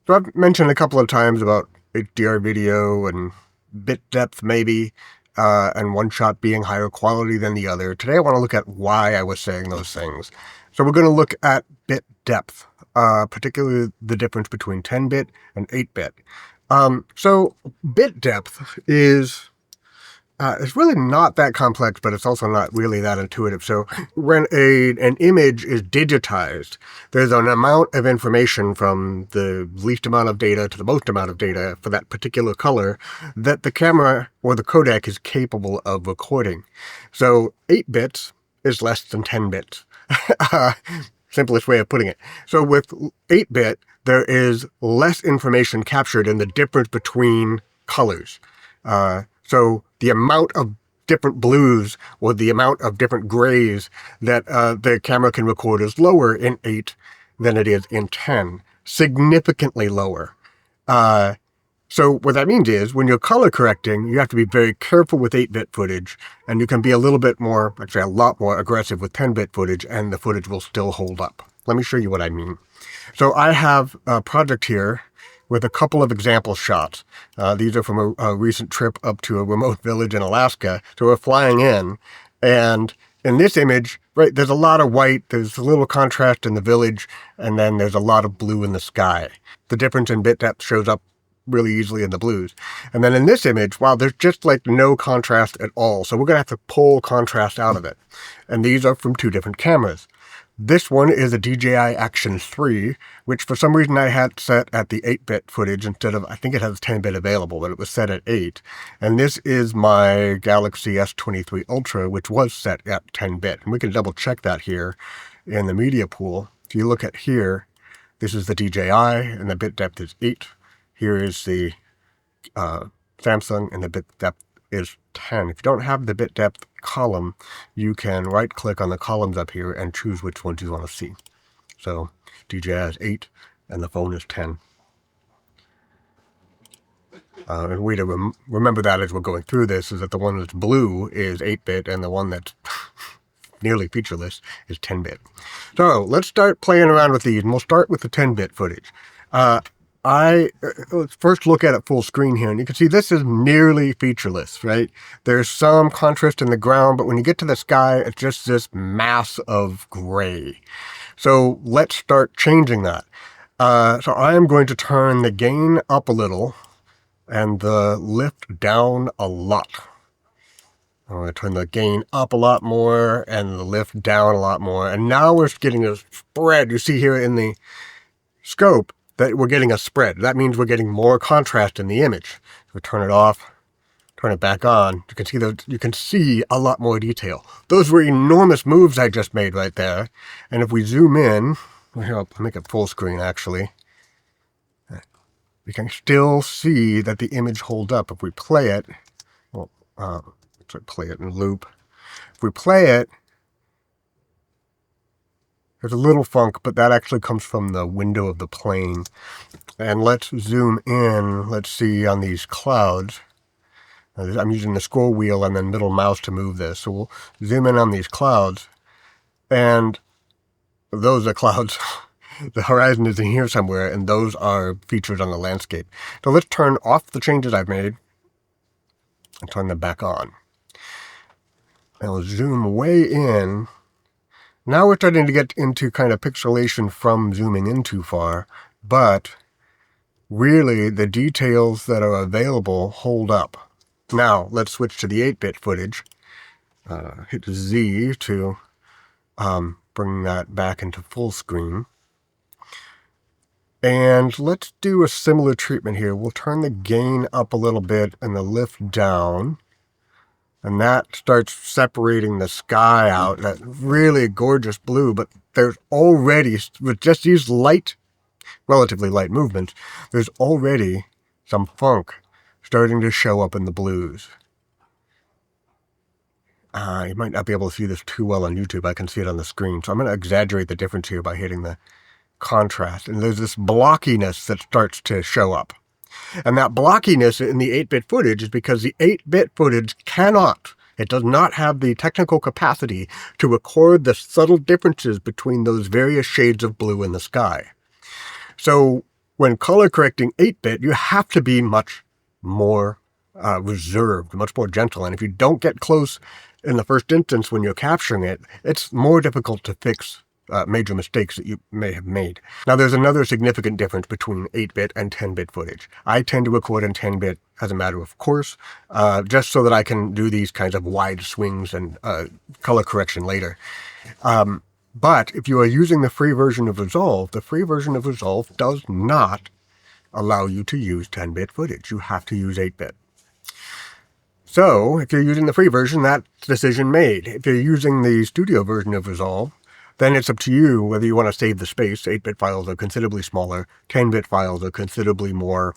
So I've mentioned a couple of times about HDR video and bit depth maybe, and one shot being higher quality than the other. Today I want to look at why I was saying those things. So we're going to look at bit depth, particularly the difference between 10-bit and 8-bit. So bit depth is it's really not that complex, but it's also not really that intuitive. So when an image is digitized, there's an amount of information from the least amount of data to the most amount of data for that particular color that the camera or the codec is capable of recording. So 8 bits is less than 10 bits. Simplest way of putting it. So with 8-bit, there is less information captured in the difference between colors. So the amount of different blues or the amount of different grays that the camera can record is lower in 8 than it is in 10. Significantly lower. So what that means is when you're color correcting, you have to be very careful with 8-bit footage, and you can be a little bit more, actually a lot more aggressive with 10-bit footage, and the footage will still hold up. Let me show you what I mean. So I have a project here with a couple of example shots. These are from a recent trip up to a remote village in Alaska. So we're flying in, and in this image, right, there's a lot of white, there's a little contrast in the village, and then there's a lot of blue in the sky. The difference in bit depth shows up really easily in the blues. And then in this image, wow, there's just like no contrast at all. So we're going to have to pull contrast out of it. And these are from two different cameras. This one is a DJI Action 3, which for some reason I had set at the 8-bit footage instead of, I think it has 10-bit available, but it was set at 8. And this is my Galaxy S23 Ultra, which was set at 10-bit. And we can double check that here in the media pool. If you look at here, this is the DJI, and the bit depth is 8. Here is the Samsung, and the bit depth is 10. If you don't have the bit depth column, you can right click on the columns up here and choose which ones you want to see. So DJI is 8 and the phone is 10. And a way to remember that as we're going through this is that the one that's blue is 8-bit and the one that's nearly featureless is 10-bit. So let's start playing around with these, and we'll start with the 10-bit footage. Let's first look at it full screen here, and you can see this is nearly featureless, right? There's some contrast in the ground, but when you get to the sky, it's just this mass of gray. So let's start changing that. So I am going to turn the gain up a little and the lift down a lot. I'm going to turn the gain up a lot more and the lift down a lot more. And now we're getting a spread. You see here in the scope that we're getting a spread. That means we're getting more contrast in the image. So turn it off, turn it back on. You can see a lot more detail. Those were enormous moves I just made right there. And if we zoom in, here, I'll make it full screen actually. We can still see that the image holds up. If we play it, well, let's play it in loop. If we play it, there's a little funk, but that actually comes from the window of the plane. And let's zoom in. Let's see on these clouds. I'm using the scroll wheel and then middle mouse to move this. So we'll zoom in on these clouds. And those are clouds. The horizon is in here somewhere, and those are features on the landscape. So let's turn off the changes I've made and turn them back on. And we'll zoom way in. Now we're starting to get into kind of pixelation from zooming in too far, but really the details that are available hold up. Now let's switch to the 8-bit footage. Hit Z to bring that back into full screen. And let's do a similar treatment here. We'll turn the gain up a little bit and the lift down. And that starts separating the sky out, that really gorgeous blue, but there's already, with just these relatively light movements, there's already some funk starting to show up in the blues. You might not be able to see this too well on YouTube. I can see it on the screen. So I'm going to exaggerate the difference here by hitting the contrast. And there's this blockiness that starts to show up. And that blockiness in the 8-bit footage is because the 8-bit footage it does not have the technical capacity to record the subtle differences between those various shades of blue in the sky. So When color correcting 8-bit, you have to be much more reserved, much more gentle. And if you don't get close in the first instance when you're capturing it, it's more difficult to fix major mistakes that you may have made. Now, there's another significant difference between 8-bit and 10-bit footage. I tend to record in 10-bit as a matter of course, just so that I can do these kinds of wide swings and color correction later. But if you are using the free version of Resolve, the free version of Resolve does not allow you to use 10-bit footage. You have to use 8-bit. So if you're using the free version, that's decision made. If you're using the studio version of Resolve, then it's up to you whether you want to save the space. 8-bit files are considerably smaller. 10-bit files are considerably more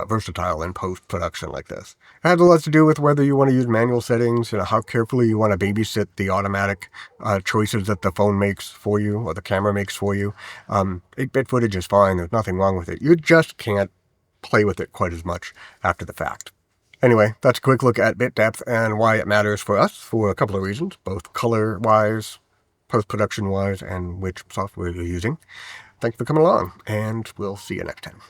versatile in post-production like this. It has a lot to do with whether you want to use manual settings, how carefully you want to babysit the automatic choices that the phone makes for you or the camera makes for you. 8-bit footage is fine. There's nothing wrong with it. You just can't play with it quite as much after the fact. Anyway, that's a quick look at bit depth and why it matters for us for a couple of reasons, both color-wise, post-production-wise, and which software you're using. Thanks for coming along, and we'll see you next time.